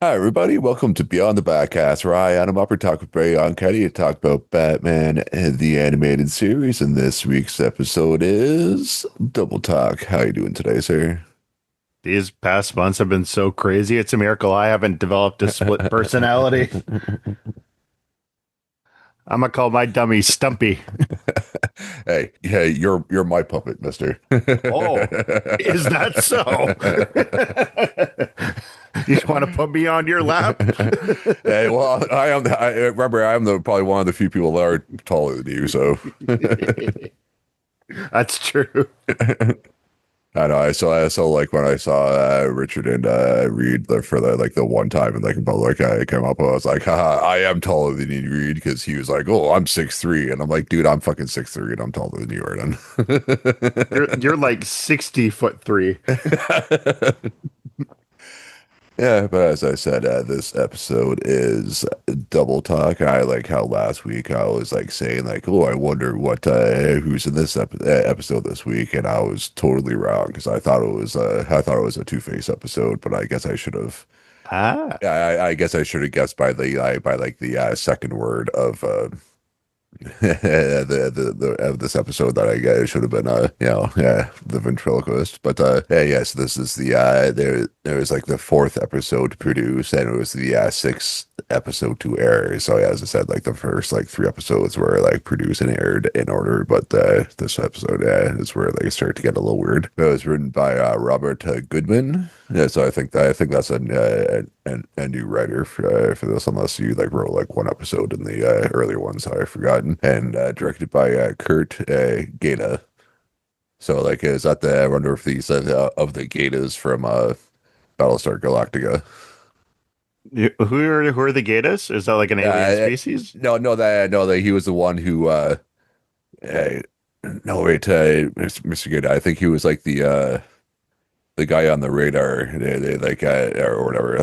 Hi, everybody. Welcome to Beyond the Backcast, where I, Adam Upper, talk with Barry on Caddy to talk about Batman and the animated series. And this week's episode is Double Talk. How you doing today, sir? These past months have been so crazy. It's a miracle I haven't developed a split personality. I'm gonna call my dummy Stumpy. Hey, you're my puppet, mister. Oh, is that so? You want to put me on your lap? Hey, well, I remember I'm the probably one of the few people that are taller than you, so That's true. I know. I saw like when I saw Richard and Reed for the one time in like in public, I came up and I was like, haha, I am taller than you, Reed, because he was like, oh, I'm 6'3", and I'm like, dude, I'm fucking 6'3", and I'm taller than you are You're like 60'3". then. Yeah, but as I said, this episode is double talk. I like how last week I was like saying like, "Oh, I wonder what who's in this episode this week," and I was totally wrong because I thought it was a Two-Face episode, but I guess I should have. Ah, I guess I should have guessed by by like the second word of the of this episode that I guess should have been yeah, the ventriloquist. But yeah, yes, this is the there was like the fourth episode produced, and it was the sixth episode to air. So yeah, as I said, like the first like three episodes were like produced and aired in order, but this episode is where they start to get a little weird. It was written by Robert Goodman. Yeah, so I think that's a new writer for this, unless you like wrote like one episode in the earlier ones I've forgotten, and directed by Kurt Gaeta. So like, is that I wonder if these of the Gaetas from Battlestar Galactica? who are the Gatas? Is that like an alien species? No, that he was the one who uh no wait, Mr. Gaeta. I think he was like the guy on the radar, they like or whatever,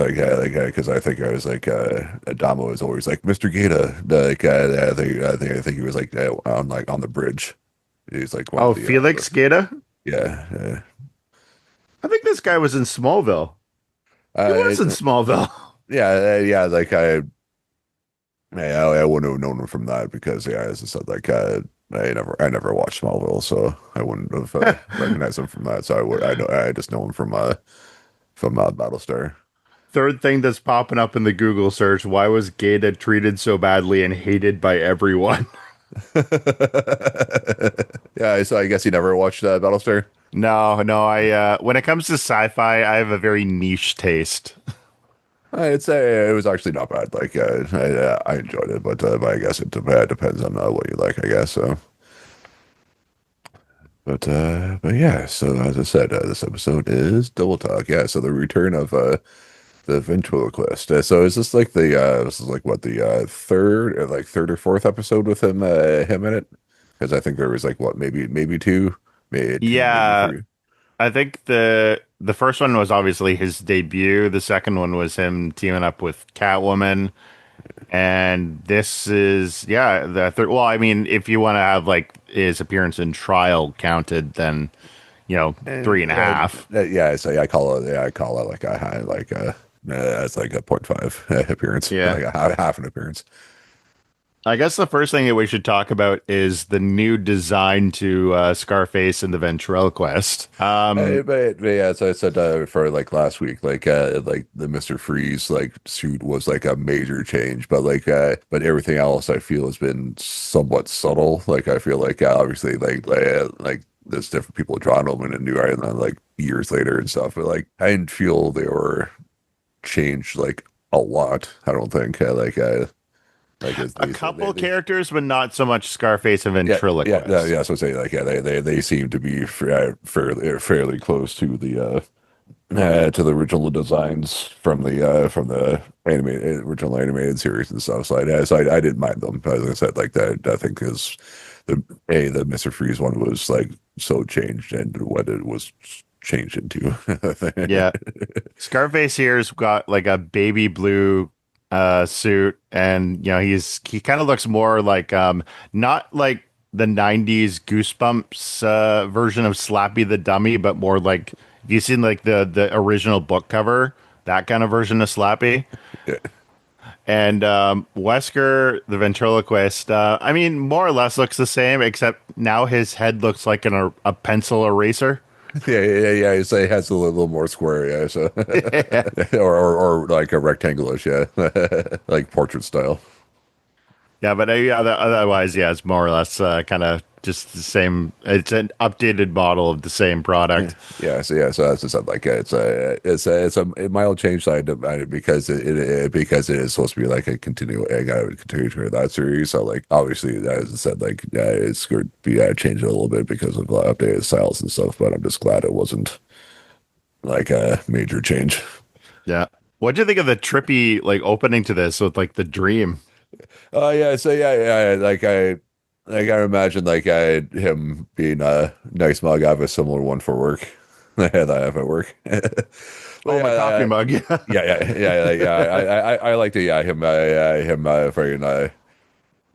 because I think I was like Adamo was always like Mr. Gata, like I think he was like on the bridge. He's like one of Oh, the Felix Gata. yeah I think this guy was in Smallville. He was in uh, Smallville. yeah like I wouldn't have known him from that because yeah, as I said, like I never watched Smallville, so I wouldn't have recognized him from that. So I just know him from Battlestar. Third thing that's popping up in the Google search: why was Gata treated so badly and hated by everyone? Yeah, so I guess you never watched Battlestar. No, no. I when it comes to sci-fi, I have a very niche taste. I'd say it was actually not bad. Like I enjoyed it, but I guess it depends on what you like, I guess. So, but yeah. So as I said, this episode is Double Talk. Yeah. So the return of the ventriloquist. So is this like the this is like what the third or fourth episode with him in it? Because I think there was like what maybe two, maybe Yeah, three. I think the first one was obviously his debut. The second one was him teaming up with Catwoman, and this is yeah the third. Well, I mean, if you want to have like his appearance in Trial counted, then three and a half. Yeah, so I call it like a high, it's like a point 0.5 appearance, Yeah. like a half an appearance. I guess the first thing that we should talk about is the new design to Scarface and the Ventriloquist. But yeah, as I said for like last week, like the Mr. Freeze like suit was like a major change, but but everything else I feel has been somewhat subtle. Like I feel like obviously like there's different people drawing them in a new Ireland like years later and stuff, but like I didn't feel they were changed like a lot. I don't think like as A couple characters, but not so much Scarface and yeah. Ventriloquist. So say like yeah, they seem to be fairly close to the original designs from the original animated series and stuff. So I didn't mind them. As I said, like that I think is the Mr. Freeze one was like so changed and what it was changed into. Yeah. Scarface here's got like a baby blue suit, and he kind of looks more like not like the 90s Goosebumps version of Slappy the Dummy, but more like, have you seen like the original book cover that kind of version of Slappy. Yeah, And Wesker, the ventriloquist, I mean, more or less looks the same, except now his head looks like a pencil eraser. yeah. It has a little more square, yeah. So, or like a rectangle-ish, yeah, like portrait style. Yeah, but yeah, otherwise, yeah, it's more or less kind of just the same. It's an updated model of the same Yeah, product. so that's just like it's a mild change side because because it is supposed to be like a continuation of that series. So like obviously, as I said, like it's going to be changed a little bit because of updated styles and stuff. But I'm just glad it wasn't like a major change. Yeah. What do you think of the trippy like opening to this with like the dream? Oh yeah, so yeah, like I imagine like him being a nice mug. I have a similar one for work. That I have at work. But Oh, yeah, the coffee mug. Yeah. I like to him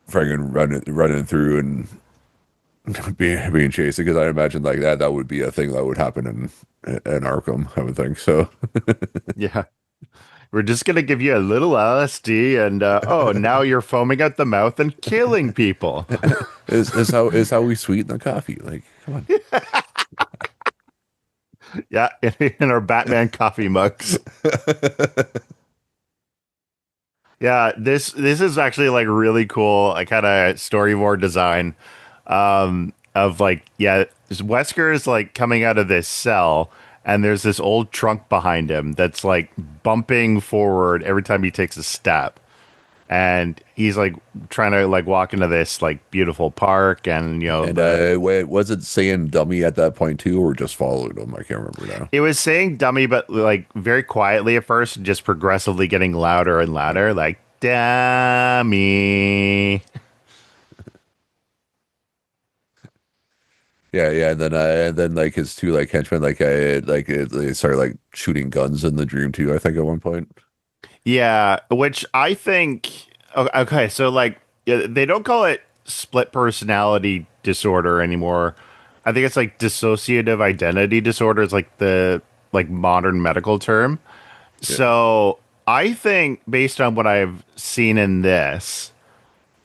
friggin' running through and being chased because I imagine like that would be a thing that would happen in Arkham, I would think so. Yeah. We're just gonna give you a little LSD, and oh, now you're foaming at the mouth and killing people. Is how we sweeten the coffee. Like, come on. Yeah, in our Batman coffee mugs. Yeah, this is actually like really cool. I kind of storyboard design of like yeah, Wesker is like coming out of this cell, and there's this old trunk behind him that's like bumping forward every time he takes a step. And he's like trying to like walk into this like beautiful park, and you know And the wait, was it saying dummy at that point too, or just followed him? I can't remember now. it was saying dummy, but like very quietly at first, and just progressively getting louder and louder, like dummy. And then like his two like henchmen they started like shooting guns in the dream too. I think at one point. Yeah, which I think okay, so like yeah, they don't call it split personality disorder anymore. I think it's like dissociative identity disorder is like the like modern medical term. Yeah, So I think based on what I've seen in this,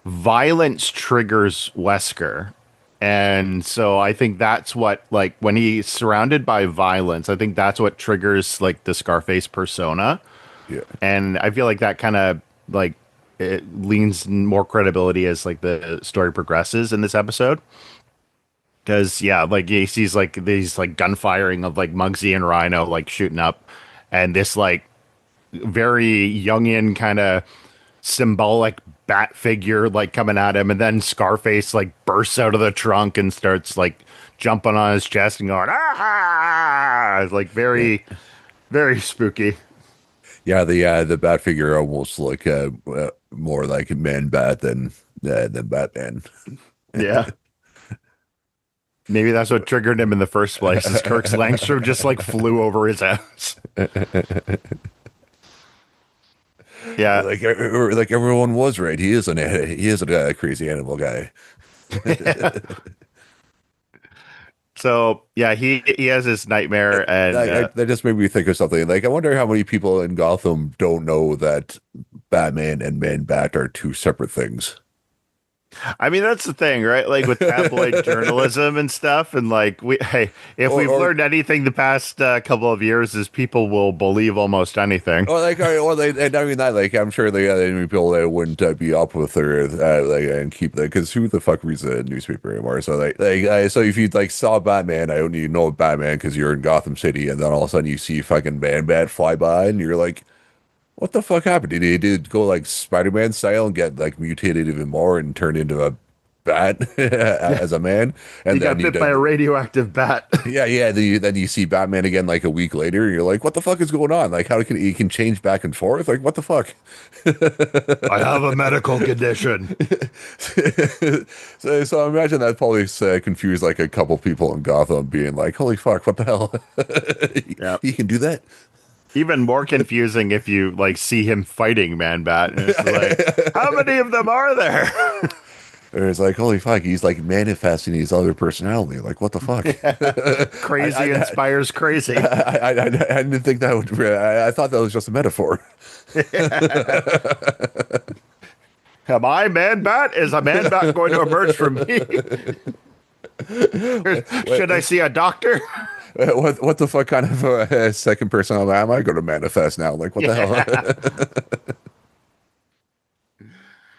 violence triggers Wesker. And so I think that's what like when he's surrounded by violence, I think that's what triggers like the Scarface persona. yeah, And I feel like that kind of like it leans more credibility as like the story progresses in this episode. Because yeah, like he sees like these like gunfiring of like Muggsy and Rhino like shooting up, and this like very Jungian kind of symbolic bat figure like coming at him, and then Scarface like bursts out of the trunk and starts like jumping on his chest and going ah, it's like yeah. very spooky. Yeah, the bat figure almost like more like man bat than Batman. Yeah. Maybe that's what triggered him in the first place. Is Kirk's Langstrom just like flew over his house. Yeah. Like everyone was right. He is a crazy animal guy. So yeah, he has this nightmare, and That just made me think of something. Like I wonder how many people in Gotham don't know that Batman and Man Bat are two separate things. I mean that's the thing, right? Like with tabloid journalism and stuff, and like we hey, if we've Or learned anything the past couple of years, is people will believe almost anything. Or like, or they, and I mean that, like, I'm sure they had people that wouldn't be up with her, like, and keep that, because who the fuck reads a newspaper anymore? So, so if you like saw Batman, I only know Batman because you're in Gotham City, and then all of a sudden you see fucking Man Bat fly by, and you're like, what the fuck happened? Did he go like Spider-Man style and get like mutated even more and turn into a bat as a man? He And got then bit by a radioactive bat. yeah. Then you see Batman again like a week later. You're like, what the fuck is going on? Like, how can he can change back and forth? Like, what the fuck? I have a medical condition. So I imagine that probably confused like a couple people in Gotham, being like, holy fuck, what the hell? Yeah. He can do that? Even more confusing if you like see him fighting Man Bat, and it's like, how many of them are there? Or it's like, holy fuck, he's like manifesting his other personality. Like, what the fuck? Crazy inspires crazy. I didn't think that would. I thought that was just a metaphor. Am I man bat? Is a man bat going to emerge from me? Should I see a doctor? What the fuck kind of second person am I going to manifest now? Like, what the Yeah. hell?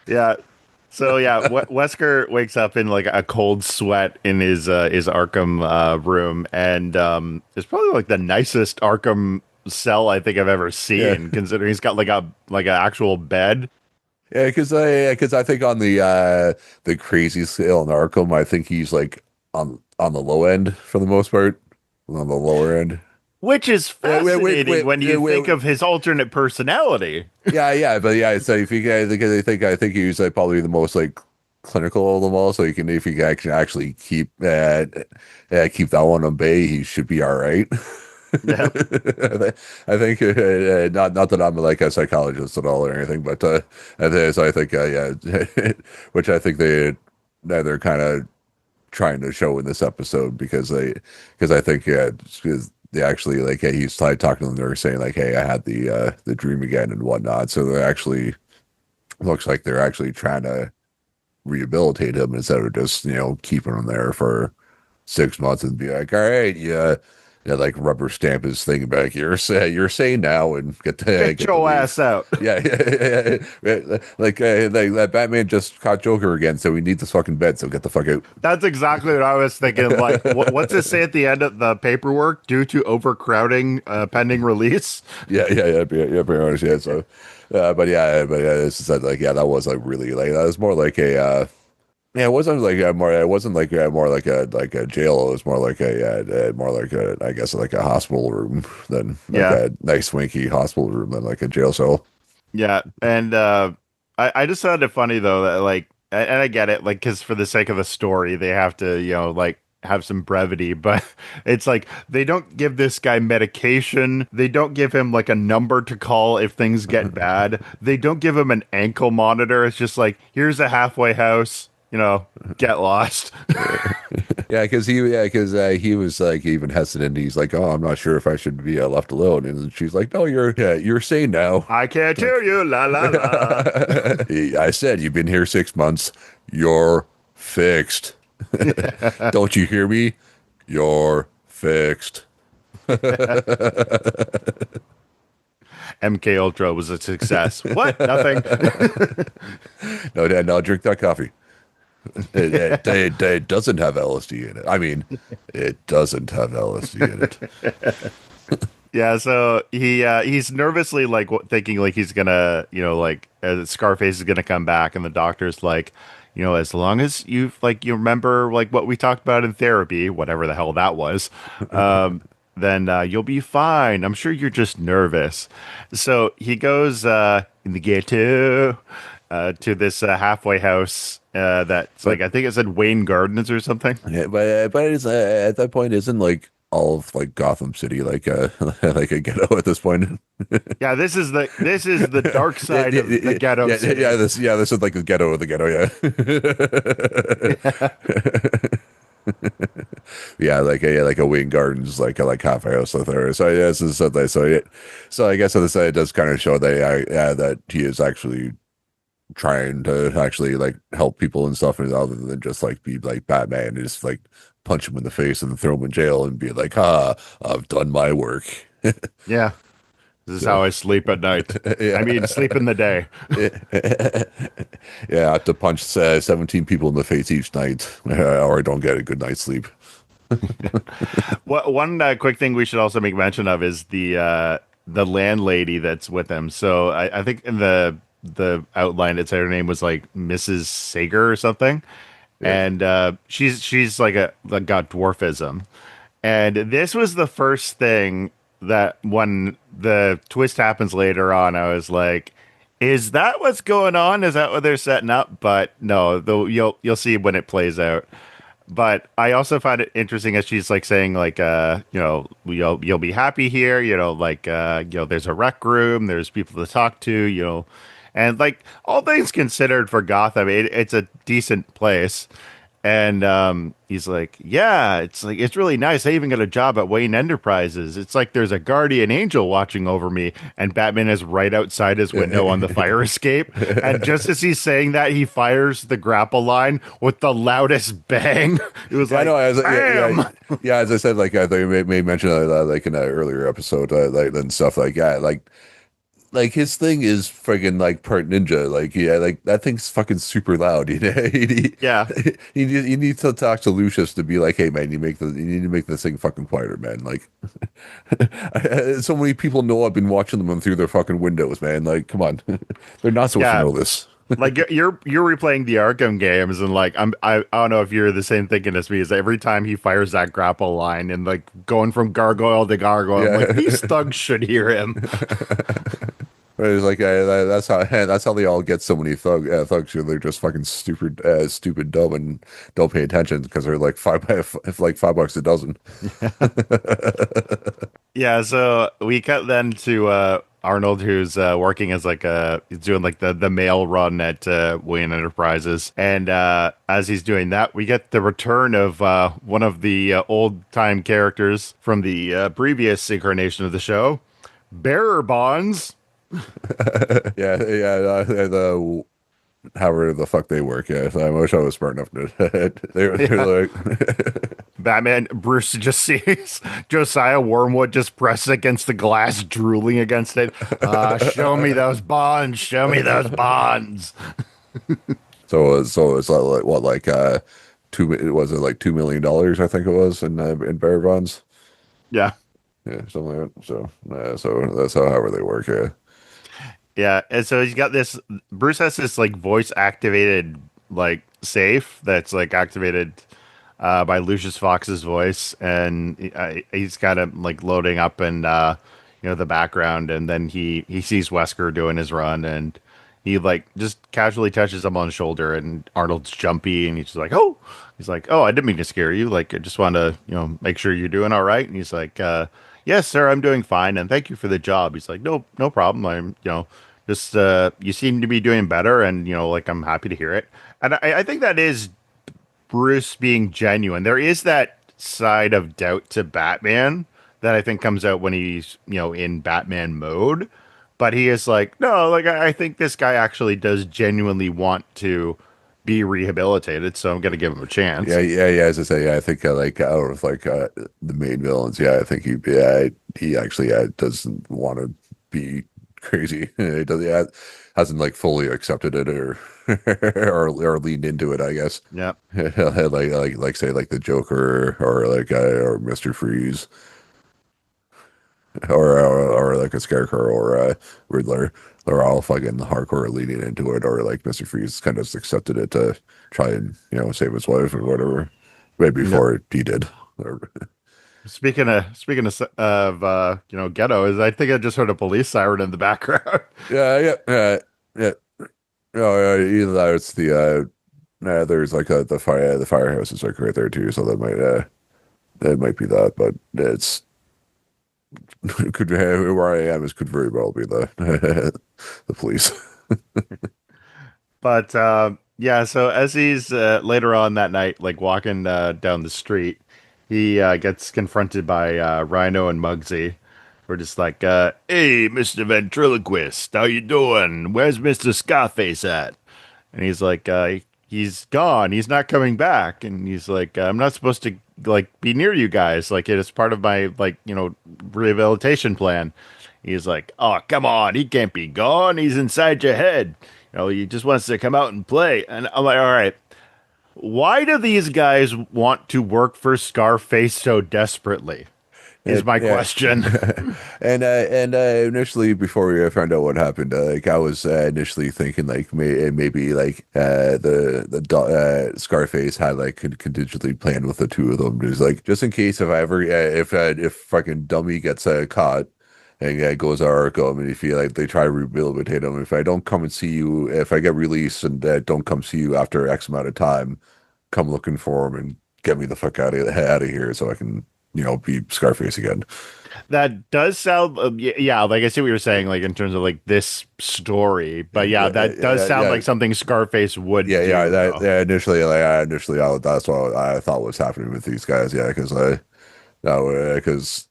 Yeah. So yeah, Wesker wakes up in like a cold sweat in his Arkham room, and it's probably like the nicest Arkham cell I think I've ever Yeah, seen, considering he's got like an actual bed. yeah, because I think on the crazy scale in Arkham, I think he's like on the low end for the most part, on the lower end. Which is fascinating when you think Wait. of his alternate personality. Yeah, but yeah. So if you I think he's like probably the most like clinical of them all. So you can if you can actually keep that one on bay, he should be all right. Yeah. I think not that I'm like a psychologist at all or anything, but so I think yeah, which I think they're kind of trying to show in this episode because I think yeah, because they actually like hey, he's like talking to them, they're saying like hey, I had the dream again and whatnot. So they actually looks like they're actually trying to rehabilitate him instead of just keeping him there for 6 months and be like, all right, yeah, like rubber stamp his thing back. You're sane now and Get get to your leave. ass out. Yeah, like that Batman just caught Joker again, so we need this fucking bed. So get the fuck out. That's exactly what I was thinking. Like, what's it say at the end of the paperwork? Due to overcrowding, pending release. Pretty much, yeah. So, but yeah, it's just that, like, yeah, that was like really like that was more like a, yeah, it wasn't like it wasn't like more like a jail. It was more like more like a, I guess like a hospital room than like Yeah. a nice swanky hospital room than like a jail cell. Yeah. And I just found it funny though that like, and I get it, like, because for the sake of the story, they have to, like have some brevity, but it's like they don't give this guy medication. They don't give him like a number to call if things get bad. They don't give him an ankle monitor. It's just like, here's a halfway house, get lost. Yeah, he was like even hesitant. He's like, "Oh, I'm not sure if I should be left alone." And she's like, "No, you're sane now." I can't hear you. La la la. I said you've been here 6 months. You're fixed. Don't you hear me? You're fixed. MK Ultra was a success. What? Nothing. No, Dad, no, drink that coffee. It doesn't have LSD in it. I mean, it doesn't have LSD in it. Yeah, so he's nervously like thinking like he's gonna, like Scarface is gonna come back, and the doctor's like, as long as you remember like what we talked about in therapy, whatever the hell that was, then you'll be fine. I'm sure you're just nervous. So he goes in the ghetto to this halfway house that's But like I think it said Wayne Gardens or something. yeah, but it's at that point isn't like all of like Gotham City like like a ghetto at this point. Yeah, this is the dark side of the ghetto city. This is like the ghetto of the ghetto, yeah. Like a Wing Gardens, like half a house there. So yeah, so I guess on the side it does kind of show that that he is actually trying to actually like help people and stuff, and other than just like be like Batman and just like punch him in the face and throw him in jail and be like, I've done my work. Yeah. This is So how I sleep at night. I yeah. mean, sleep in the day. Yeah, I have to punch 17 people in the face each night, or I don't get a good night's sleep. One quick thing we should also make mention of is the landlady that's with him. So I think in the outline it said her name was like Mrs. Sager or something, Yeah. and she's like got dwarfism, and this was the first thing that when the twist happens later on, I was like, is that what's going on? Is that what they're setting up? But no, though you'll see when it plays out. But I also found it interesting as she's like saying like you'll be happy here, like there's a rec room, there's people to talk to, And like all things considered for Gotham, it's a decent place. And he's like, yeah, it's like it's really nice. I even got a job at Wayne Enterprises. It's like there's a guardian angel watching over me, and Batman is right outside his window on the fire escape. And just as he's saying that, he fires the grapple line with the loudest bang. It was Yeah, I like, know. As bam! yeah, as I said, like I think you may mention like in an earlier episode, like and stuff like yeah, like his thing is friggin' like part ninja. Like yeah, like that thing's fucking super loud. You know, Yeah, you need to talk to Lucius to be like, hey man, you need to make this thing fucking quieter, man. Like so many people know I've been watching them through their fucking windows, man. Like come on, they're not supposed to yeah. know this. Like you're replaying the Arkham games, and like I don't know if you're the same thinking as me. Is every time he fires that grapple line and like going from gargoyle to gargoyle, I'm like Yeah. these thugs should hear him. It's like that's how they all get so many thugs. They're just fucking stupid, dumb, and don't pay attention because they're like like $5 a dozen. Yeah, so we cut then to Arnold, who's working as like he's doing like the mail run at Wayne Enterprises, and as he's doing that, we get the return of one of the old time characters from the previous incarnation of the show, Bearer Bonds. The however the fuck they work. Yeah, so I wish I was smart enough to. Yeah. They're like, Batman, Bruce just sees Josiah Wormwood just pressed against the glass, drooling against it. Show me those bonds. Show me those bonds. so it's like what like was it like $2 million? I think it was in bear bonds. Yeah. Yeah, something like that. So that's however they work. Yeah. Yeah. And so he's got this, Bruce has this like voice activated like safe that's like activated by Lucius Fox's voice. And he's kind of like loading up and, the background. And then he sees Wesker doing his run and he like just casually touches him on the shoulder and Arnold's jumpy and he's just like, oh, he's like, oh, I didn't mean to scare you. Like, I just want to, make sure you're doing all right. And he's like, yes, sir, I'm doing fine. And thank you for the job. He's like, no problem. I'm, just, you seem to be doing better. And, like, I'm happy to hear it. And I think that is Bruce being genuine. There is that side of doubt to Batman that I think comes out when he's, in Batman mode. But he is like, no, like I think this guy actually does genuinely want to be rehabilitated, so I'm gonna give him a chance. Yeah. As I say, yeah, I think like out of like the main villains, yeah, I think he actually doesn't want to be crazy. He does, yeah, hasn't like fully accepted it or or leaned into it, I guess. Yeah. Like say like the Joker or like or Mr. Freeze or like a Scarecrow or Riddler. They're all fucking hardcore leaning into it, or like Mr. Freeze kind of just accepted it to try and save his wife or whatever. Right No. before he did. Speaking of ghetto, is I think I just heard a police siren in the background. Yeah. No, either that or it's there's like the firehouse is like right there too, so that might be that, but it's could where I am is could very well be the the police. But yeah, so as he's later on that night, like walking down the street, he gets confronted by Rhino and Muggsy. We're just like, "Hey, Mr. Ventriloquist, how you doing? Where's Mr. Scarface at?" And he's like, "He's gone. He's not coming back." And he's like, "I'm not supposed to like be near you guys. Like it is part of my like rehabilitation plan." He's like, "Oh, come on. He can't be gone. He's inside your head. He just wants to come out and play." And I'm like, "All right. Why do these guys want to work for Scarface so desperately?" Is my Yeah. question. And initially before we found out what happened, like I was initially thinking like maybe like Scarface had like contingently planned with the two of them, just in case if I ever if fucking dummy gets caught and goes to Arkham, and if you like they try to rehabilitate him, if I don't come and see you, if I get released and don't come see you after X amount of time, come looking for him and get me the fuck out of here so I can be Scarface again. That does sound, yeah, like I see what you're saying, like in terms of like this story, but yeah, Yeah, that does sound yeah, like something Scarface would yeah. do, That though. yeah, initially, that's what I thought was happening with these guys. Yeah, because I no, because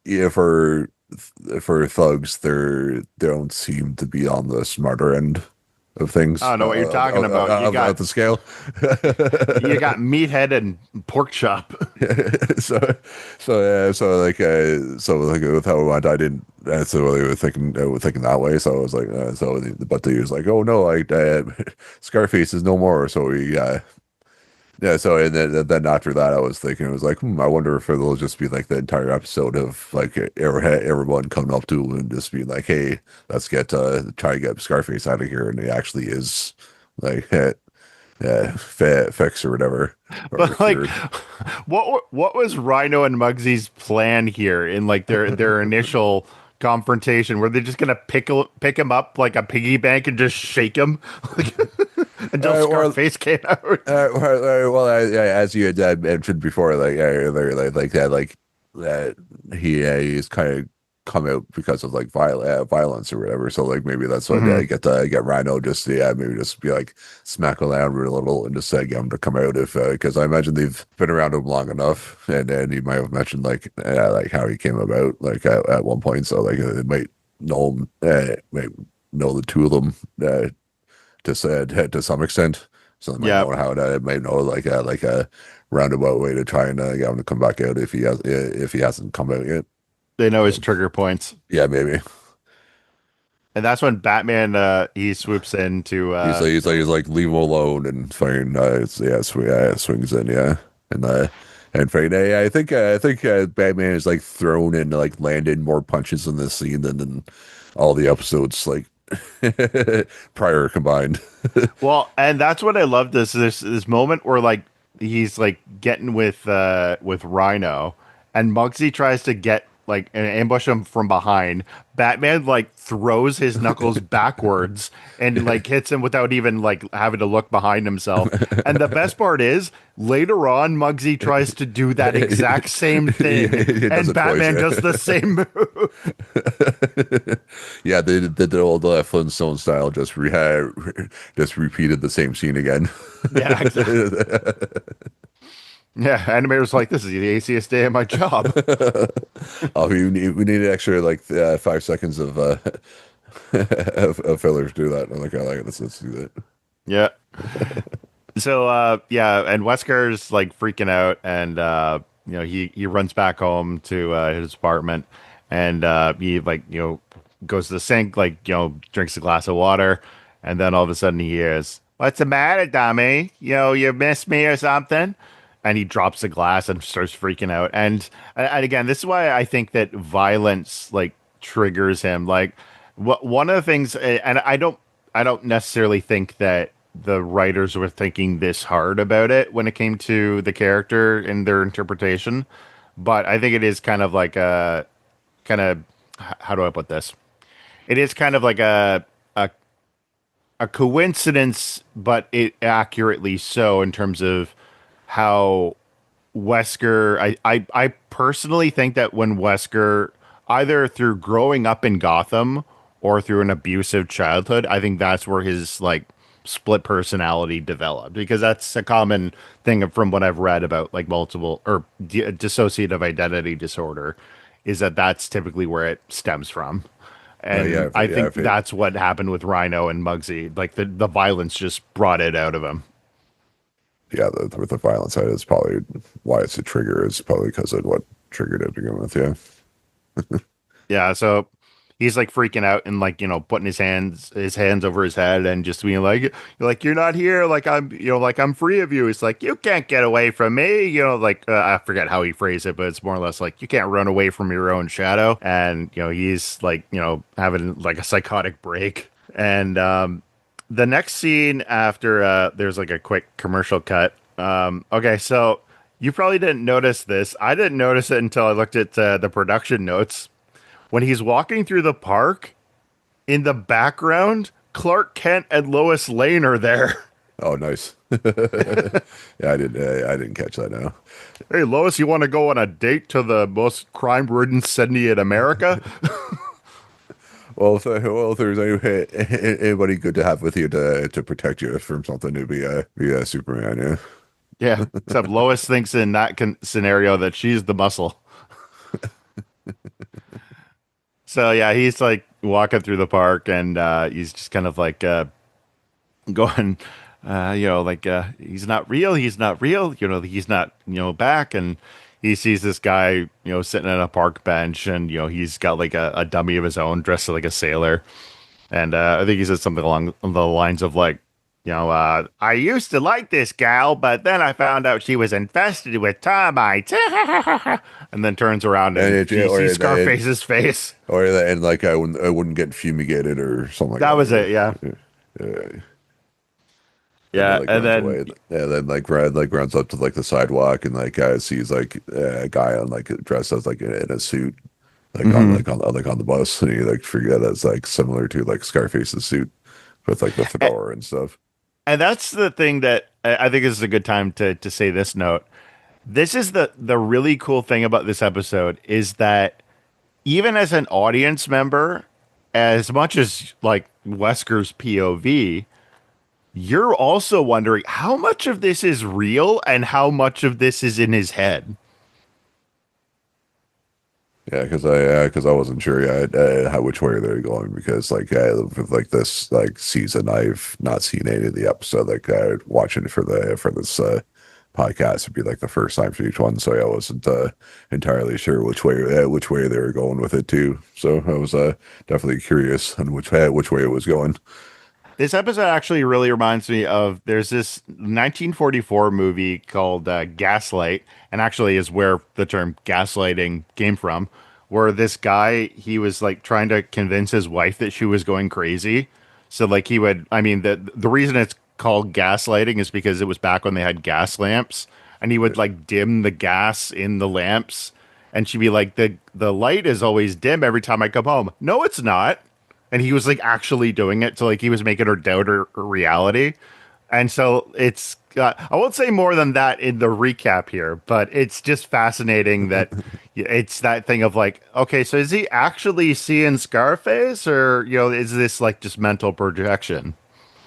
yeah, for thugs, they don't seem to be on the smarter end of I things don't know what you're talking about. of the scale. You got meathead and pork chop. so so like with how it went, I didn't so they were thinking that way. So I was like, but he was like, oh no, like Scarface is no more. So we yeah. So and then after that, I was thinking, it was like, I wonder if it'll just be like the entire episode of like everyone coming up to him and just being like, hey, let's try to get Scarface out of here, and he actually is like yeah, fixed or whatever or But like, cured. what was Rhino and Muggsy's plan here in like their initial confrontation? Were they just gonna pick him up like a piggy bank and just shake him like, until Or Scarface came out? yeah, as you had mentioned before, like like that, like that he's kind of come out because of like violence or whatever. So like maybe that's what Hmm. get Rhino just maybe just be like smack around a little and just get him to come out if because I imagine they've been around him long enough, and then he might have mentioned like how he came about like at one point. So like it might know him, might know the two of them. To some extent. So they might Yeah, know how to it might know like a roundabout way to try and get him to come back out if he hasn't come out yet. they know his So, trigger points, yeah, maybe and that's when Batman he swoops in to he's like leave him alone and fine. Swings in and fine. I think Batman is like thrown and like landed more punches in this scene than all the episodes like prior combined. well, and that's what I love this moment where like he's like getting with Rhino, and Muggsy tries to get like and ambush him from behind. Batman like throws his knuckles backwards and like hits him without even like having to look behind himself. And the best part is later on, Muggsy tries to do that exact same thing, He does and it twice. Batman Yeah, does the same move. yeah. They did the old Flintstone style. Just repeated the same scene again. Yeah, exactly. Yeah, animators like this is the easiest day of my job. Oh, we need an extra like 5 seconds of of filler to do that. I'm like, I like it. Let's do that. Yeah. So yeah, and Wesker's like freaking out and he runs back home to his apartment and he like goes to the sink like drinks a glass of water and then all of a sudden he hears, "What's the matter, dummy? You missed me or something?" And he drops the glass and starts freaking out. And again, this is why I think that violence like triggers him. Like one of the things and I don't necessarily think that the writers were thinking this hard about it when it came to the character and their interpretation. But I think it is kind of like a kind of how do I put this? It is kind of like a a coincidence, but it accurately so in terms of how Wesker. I personally think that when Wesker, either through growing up in Gotham or through an abusive childhood, I think that's where his like split personality developed because that's a common thing from what I've read about like multiple or dissociative identity disorder is that that's typically where it stems from. And I think that's what happened with Rhino and Muggsy. Like the violence just brought it out of him. Yeah. With the violence side, it's probably why it's a trigger. Is probably because of what triggered it to begin with. Yeah. Yeah, so he's like freaking out and like putting his hands over his head and just being like you're not here like I'm like I'm free of you. It's like you can't get away from me. Like I forget how he phrased it, but it's more or less like you can't run away from your own shadow. And he's like having like a psychotic break. And the next scene after there's like a quick commercial cut. Okay, so you probably didn't notice this. I didn't notice it until I looked at the production notes when he's walking through the park, in the background, Clark Kent and Lois Lane are there. Oh, nice. Yeah, I didn't catch that now. Hey, Lois, you want to go on a date to the most crime-ridden city in America? Well, if there's anybody good to have with you to protect you from something, it'd be Superman. Yeah. Yeah, except Lois thinks in that scenario that she's the muscle. So yeah, he's like walking through the park and he's just kind of like going, he's not real, he's not real, he's not, back. And he sees this guy, sitting on a park bench and, he's got like a dummy of his own dressed like a sailor. And I think he said something along the lines of like, I used to like this gal, but then I found out she was infested with termites. And then turns around And and it, you see or that, Scarface's face. or that, and like I wouldn't get fumigated or something like That was that. it, yeah. Yeah. And then Yeah, like and runs then away. And then like runs up to like the sidewalk and like sees like a guy on like dressed as like in a suit mhm. like on the bus, and he like forget that's like similar to like Scarface's suit with like the fedora and stuff. And that's the thing that I think is a good time to say this note. This is the really cool thing about this episode is that even as an audience member, as much as like Wesker's POV, you're also wondering how much of this is real and how much of this is in his head. Yeah, because I wasn't sure yet how which way they're going because like with like this like season I've not seen any of the episode like watching it for this podcast would be like the first time for each one, so I wasn't entirely sure which way they were going with it too. So I was definitely curious on which way it was going. This episode actually really reminds me of there's this 1944 movie called Gaslight, and actually is where the term gaslighting came from, where this guy he was like trying to convince his wife that she was going crazy. So like he would, I mean the reason it's called gaslighting is because it was back when they had gas lamps, and he would like dim the gas in the lamps, and she'd be like the light is always dim every time I come home. No, it's not, and he was like actually doing it, so like he was making her doubt her reality. And so it's I won't say more than that in the recap here, but it's just fascinating that it's that thing of like, okay, so is he actually seeing Scarface, or is this like just mental projection?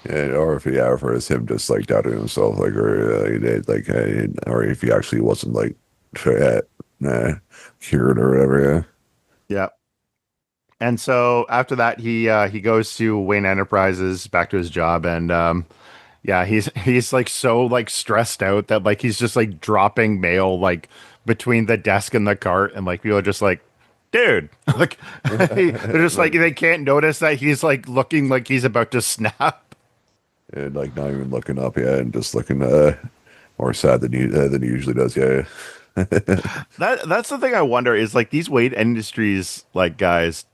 And, or if yeah, or if it's him just like doubting himself, like or if he actually wasn't like nah, cured or whatever. Yeah. And so after that, he goes to Wayne Enterprises, back to his job, and yeah, he's like so like stressed out that like he's just like dropping mail like between the desk and the cart, and like people are just like, dude, like they're just like Like they can't notice that he's like looking like he's about to snap. and like not even looking up yet, and just looking more sad than he usually does. Yeah, That's the thing I wonder is like these Wade Industries like guys.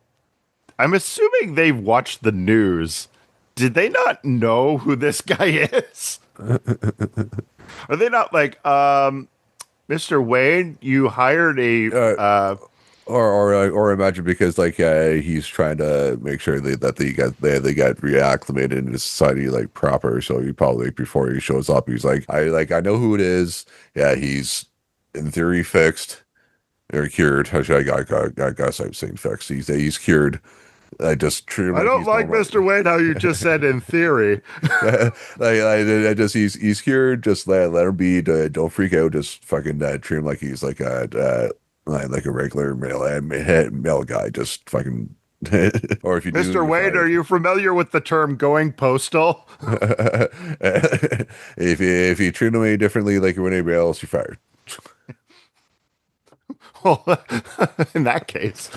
I'm assuming they've watched the news. Did they not know who this guy is? Are they not like, Mr. Wayne, you hired a uh, or imagine because like he's trying to make sure that they got reacclimated into society like proper. So he probably before he shows up, he's I know who it is. Yeah, he's in theory fixed or cured. Actually, I guess I'm saying fixed. He's cured. I just treat him I like don't he's like normal. Mr. Wayne how you just said in theory. I just he's cured. Just let him be. Don't freak out. Just fucking treat him like he's like a regular male guy. Just fucking. Or if you do, Mr. you're Wayne, are fired. you familiar with the term going postal? If you treat him any differently like anybody else, you're fired. Well, in that case,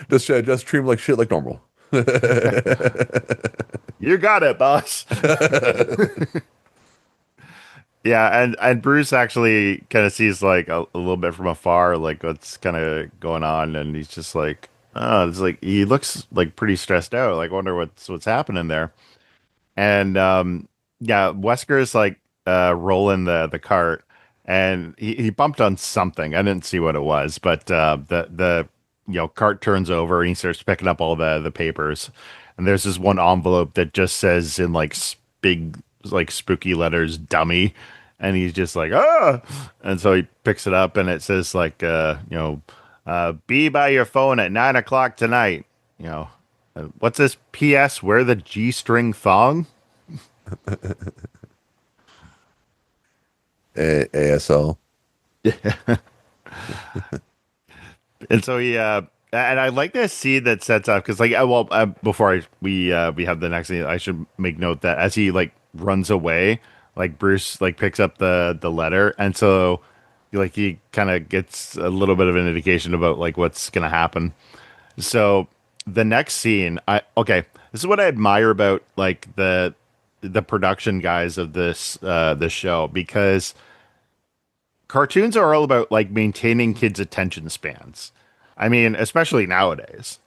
Just treat him like shit like normal. you got it, boss. Yeah, and Bruce actually kind of sees like a little bit from afar, like what's kind of going on, and he's just like, oh, it's like he looks like pretty stressed out. Like, wonder what's happening there. And yeah, Wesker's like rolling the cart, and he bumped on something. I didn't see what it was, but the cart turns over, and he starts picking up all the papers, and there's this one envelope that just says in like big like spooky letters dummy, and he's just like ah, and so he picks it up and it says like be by your phone at 9 o'clock tonight. You know, what's this? P.S. Wear the G-string thong. ASL. And so he and I like this scene that sets up because like before we have the next scene, I should make note that as he like runs away, like Bruce like picks up the letter, and so like he kind of gets a little bit of an indication about like what's gonna happen. So the next scene, this is what I admire about like the production guys of this show, because cartoons are all about like maintaining kids' attention spans. I mean, especially nowadays.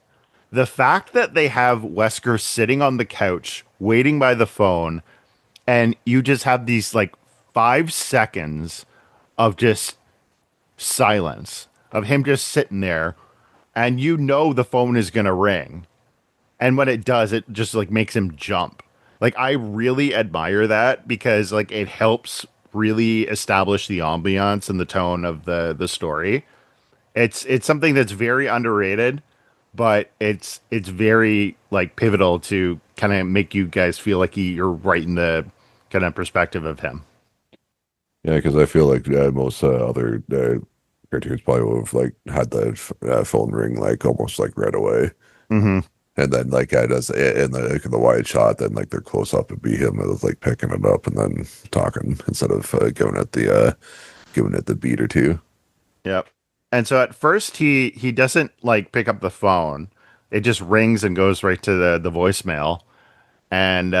The fact that they have Wesker sitting on the couch waiting by the phone, and you just have these like 5 seconds of just silence of him just sitting there, and you know the phone is gonna ring, and when it does, it just like makes him jump. Like I really admire that because like it helps really establish the ambiance and the tone of the story. It's something that's very underrated, but it's very like pivotal to kind of make you guys feel like you're right in the kind of perspective of him. Yeah, because I feel like most other cartoons probably would have like had the phone ring like almost like right away, Hmm. and then like I does in the wide shot, then like they're close up and be him with like picking it up and then talking instead of giving it the beat or two. Yep. And so at first he doesn't like pick up the phone. It just rings and goes right to the voicemail. And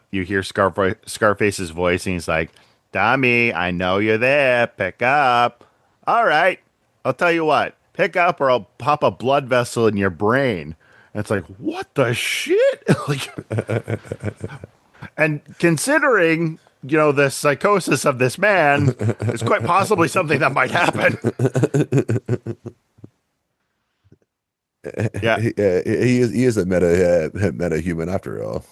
you hear Scarface's voice, and he's like, "Tommy, I know you're there. Pick up. All right, I'll tell you what. Pick up, or I'll pop a blood vessel in your brain." And it's like, what the shit? Like, and considering the psychosis of this man, it's quite possibly something that might happen. Yeah, He is a meta human after all.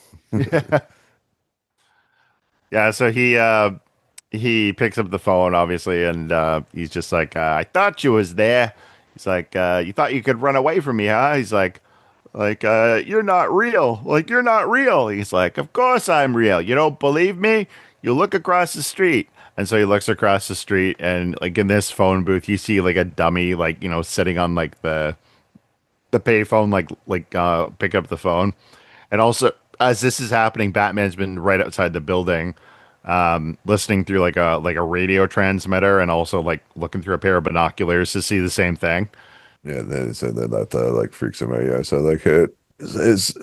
yeah. So he picks up the phone, obviously, and he's just like, "I thought you was there." He's like, "You thought you could run away from me, huh?" He's like, "You're not real. Like, you're not real." He's like, "Of course I'm real. You don't believe me? You look across the street." And so he looks across the street, and like in this phone booth, you see like a dummy, like sitting on like the payphone, like pick up the phone. And also, as this is happening, Batman's been right outside the building, listening through like a radio transmitter, and also like looking through a pair of binoculars to see the same thing. Yeah, then so then that like freaks him out. Yeah, so like it is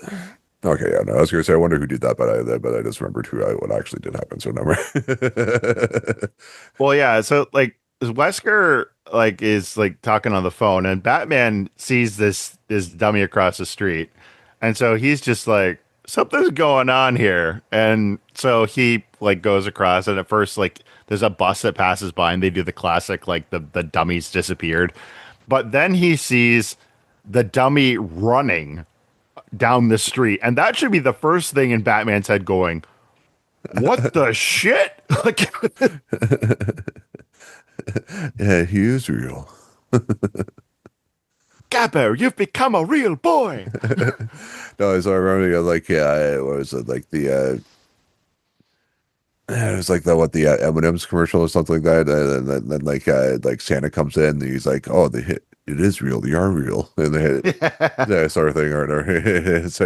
okay. Yeah, no, I was gonna say I wonder who did that, but I just remembered what actually did happen. So never. Well, yeah. So like Wesker like is like talking on the phone, and Batman sees this dummy across the street, and so he's just like, something's going on here. And so he like goes across, and at first like there's a bus that passes by, and they do the classic like the dummies disappeared, but then he sees the dummy running down the street, and that should be the first thing in Batman's head going, "What the shit?" Like. Yeah, he is real. Gabbo, you've become a real boy. No, so I remember like yeah, what was it like it was like the M&M's commercial or something like that, and then like Santa comes in and he's like, oh, the hit. It is real. They are real, and they hit that sort of thing, or so,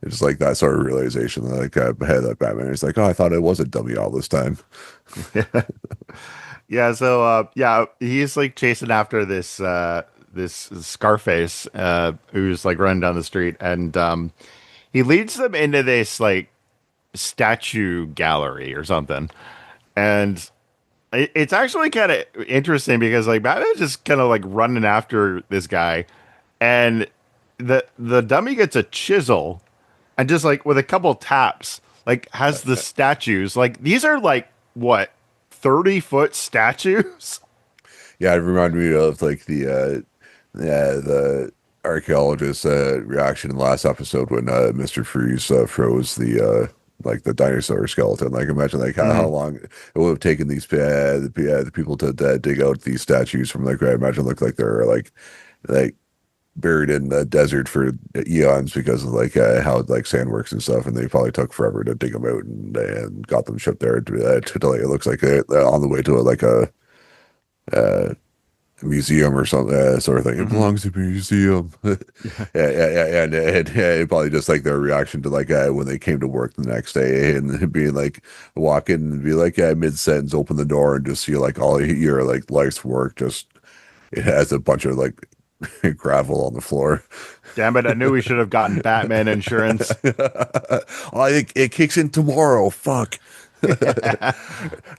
it's like that sort of realization. Like had that Batman, he's like, oh, I thought it was a dummy all this time. Yeah, so yeah, he's like chasing after this Scarface who's like running down the street, and he leads them into this like statue gallery or something. And it's actually kind of interesting because like Batman's just kind of like running after this guy, and the dummy gets a chisel, and just like with a couple taps, like has the statues. Like these are like what, 30-foot statues? Yeah, it reminded me of like the yeah archaeologist's reaction in the last episode when Mr. Freeze froze like the dinosaur skeleton. Like imagine like how Mhm. long it would have taken the people to dig out these statues from like I imagine look like they're like buried in the desert for eons because of like how like sand works and stuff, and they probably took forever to dig them out and got them shipped there to like it looks like on the way to like a uh, museum or something sort of thing. It Mhm. belongs to a museum. Yeah, and probably just like their reaction to like when they came to work the next day and being like walk in and be like mid sentence, open the door and just see like all your like life's work just it has a bunch of like gravel on the floor. Damn it! I knew we should have gotten Batman insurance. I think it kicks in tomorrow. Fuck.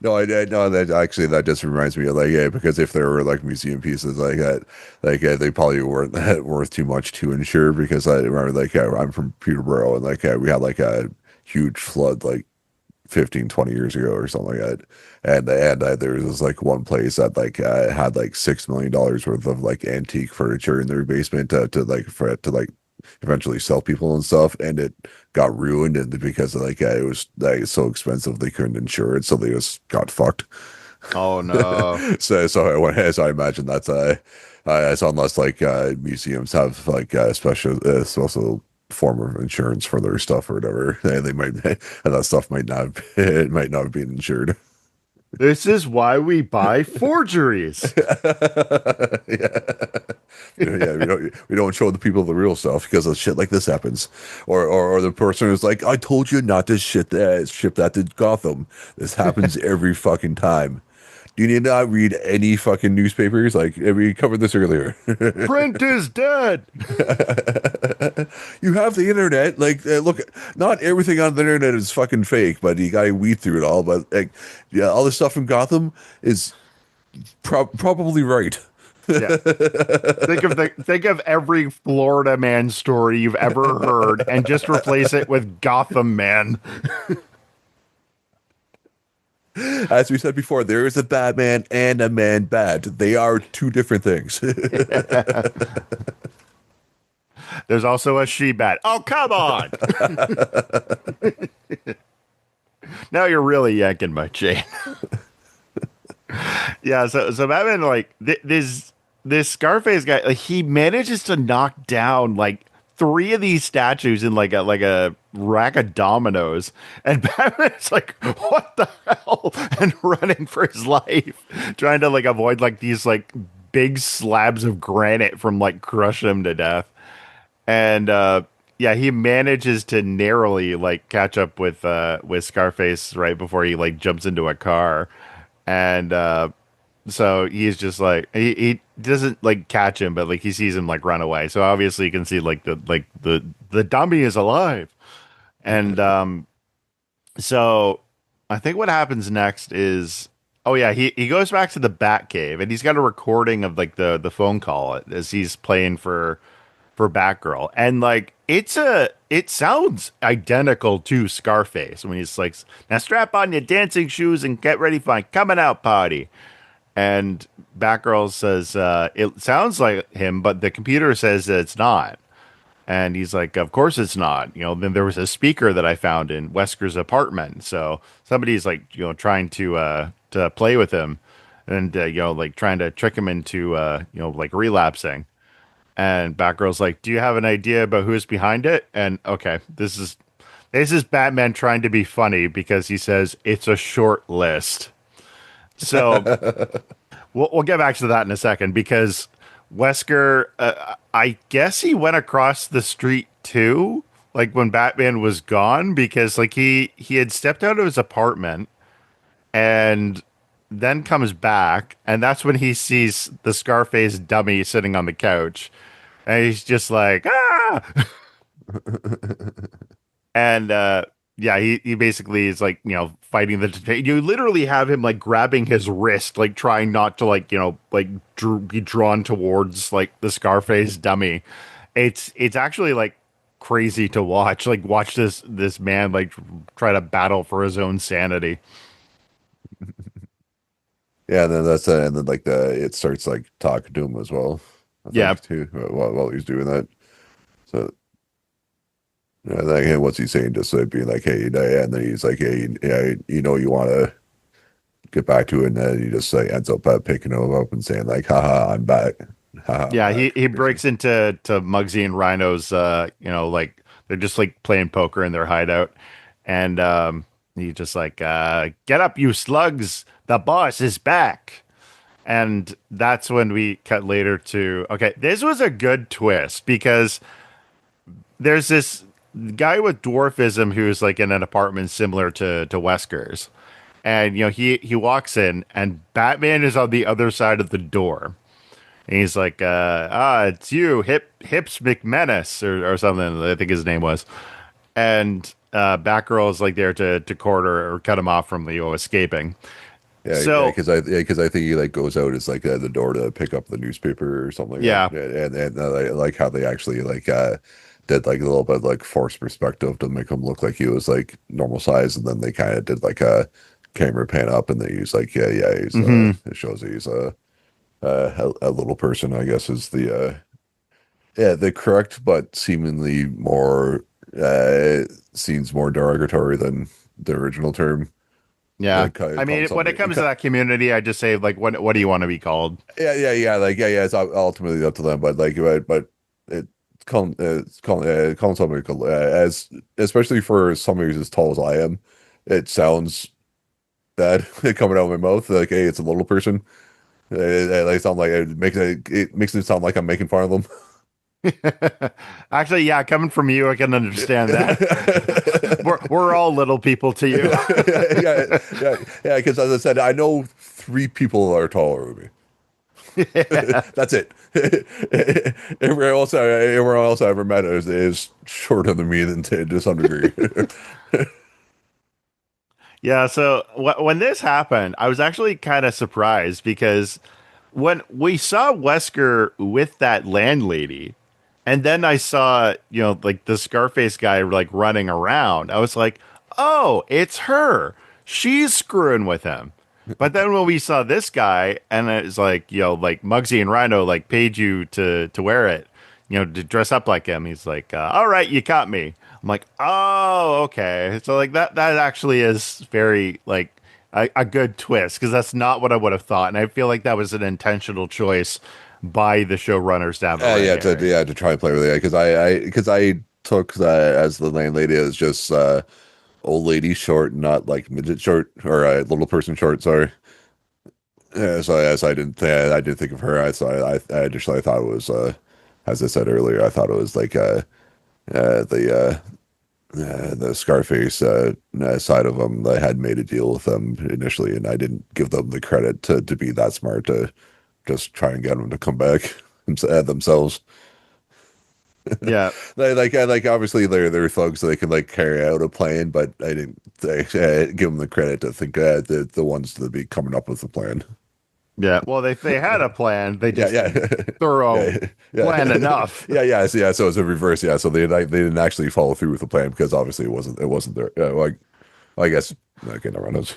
No, no. That actually, that just reminds me of like, yeah, because if there were like museum pieces like that, like they probably weren't that worth too much to insure. Because I remember like I'm from Peterborough and like we had like a huge flood like 15, 20 years ago or something like that. And there was like one place that like had like $6 million worth of like antique furniture in their basement to like for it to like eventually sell people and stuff, and it got ruined and because like it was like so expensive they couldn't insure it, so they just got fucked. Oh no. So I imagine that's so unless like museums have like special form of insurance for their stuff or whatever, they might and that stuff might not it might not have been insured. This is why we buy forgeries. Yeah. Yeah, we don't show the people the real stuff because of shit like this happens, or the person who's like, I told you not to ship that to Gotham. This happens every fucking time. Do you need to not read any fucking newspapers? Like we covered this earlier. Print is dead. You have the internet. Like, look, not everything on the internet is fucking fake, but you gotta weed through it all. But like, yeah, all the stuff from Gotham is probably right. Yeah. Think of every Florida man story you've ever heard and just replace it with Gotham man. As we said before, there is a Batman and a man bat. They are two different things. There's also a she bat. Oh, come on. Now you're really yanking my chain. Yeah, so Batman like this Scarface guy, like he manages to knock down like three of these statues in like a rack of dominoes, and Batman's like, "What the hell?" and running for his life, trying to like avoid like these like big slabs of granite from like crushing him to death. And yeah, he manages to narrowly like catch up with Scarface right before he like jumps into a car, and so he's just like he doesn't like catch him, but like he sees him like run away. So obviously you can see like the dummy is alive. And so I think what happens next is oh yeah, he goes back to the Batcave and he's got a recording of like the phone call as he's playing for Batgirl. And like it sounds identical to Scarface when he's like, now strap on your dancing shoes and get ready for my coming out party. And Batgirl says, it sounds like him, but the computer says that it's not. And he's like, of course it's not. You know, then there was a speaker that I found in Wesker's apartment. So somebody's like, you know, trying to play with him and, you know, like trying to trick him into, you know, like relapsing. And Batgirl's like, do you have an idea about who's behind it? And okay, this is Batman trying to be funny because he says it's a short list. So we'll get back to that in a second because Wesker, I guess he went across the street too, like when Batman was gone, because like he had stepped out of his apartment and then comes back, and that's when he sees the Scarface dummy sitting on the couch, and he's just like ah, and yeah, he basically is like, you know, fighting you literally have him like grabbing his wrist, like trying not to like, you know, like be drawn towards like the Scarface dummy. It's actually like crazy to watch this man like try to battle for his own sanity. Yeah, and then and then like it starts like talking to him as well. I Yeah. think too, while he's doing that. So like, hey, what's he saying? Just like being like, hey, and then he's like, hey, yeah, you want to get back to it, and then he just like ends up picking him up and saying like, haha, I'm back, haha, I'm Yeah, back, he basically. breaks into Muggsy and Rhino's like they're just like playing poker in their hideout. And he just like get up you slugs. The boss is back. And that's when we cut later to okay, this was a good twist because there's this guy with dwarfism who's like in an apartment similar to Wesker's. And he walks in and Batman is on the other side of the door. And he's like, it's you, Hips McManus or something, I think his name was. And Batgirl is like there to corner or cut him off from escaping. Yeah, So because I think he like goes out as like the door to pick up the newspaper or something like that. yeah, Yeah, and like how they actually like did like a little bit like forced perspective to make him look like he was like normal size, and then they kind of did like a camera pan up, and they use like he's hmm it shows he's a little person, I guess is the correct but seemingly more seems more derogatory than the original term. yeah. I Call mean, when it somebody. comes to that community, I just say like, what do you want to be called? Yeah. It's ultimately up to them, but it calling somebody as especially for somebody who's as tall as I am, it sounds bad coming out of my mouth. Like, hey, it's a little person. Like sound like it makes it sound like I'm making fun of them. Actually, yeah, coming from you, I can understand that. We're all little people to you. yeah, yeah. Because as I said, I know three people that are taller than me. Yeah. That's it. Everyone else I ever met is shorter than me than to some degree. Yeah, so when this happened, I was actually kind of surprised because when we saw Wesker with that landlady, and then I saw, like the Scarface guy like running around, I was like, oh, it's her. She's screwing with him. But then when we saw this guy, and it's like, like Muggsy and Rhino like paid you to wear it, to dress up like him. He's like, all right, you caught me. I'm like, oh, okay. So like that actually is very like a good twist because that's not what I would have thought, and I feel like that was an intentional choice by the showrunners down the road here. To try and play with it because I took as the landlady as just old lady short, not like midget short or little person short. Sorry. Yeah, so as I didn't think of her. I initially thought it was as I said earlier, I thought it was like the the Scarface side of them. I had made a deal with them initially, and I didn't give them the credit to be that smart to just try and get them to come back themselves. Yeah, Like obviously they're thugs, so they can like carry out a plan, but I didn't give them the credit to think the ones to be coming up with the plan. yeah. Well, they had a plan. They Yeah, just yeah, didn't thorough yeah, plan enough. yeah. So it's a reverse. Yeah, so they didn't actually follow through with the plan because obviously it wasn't there. Yeah, like I guess okay, never mind.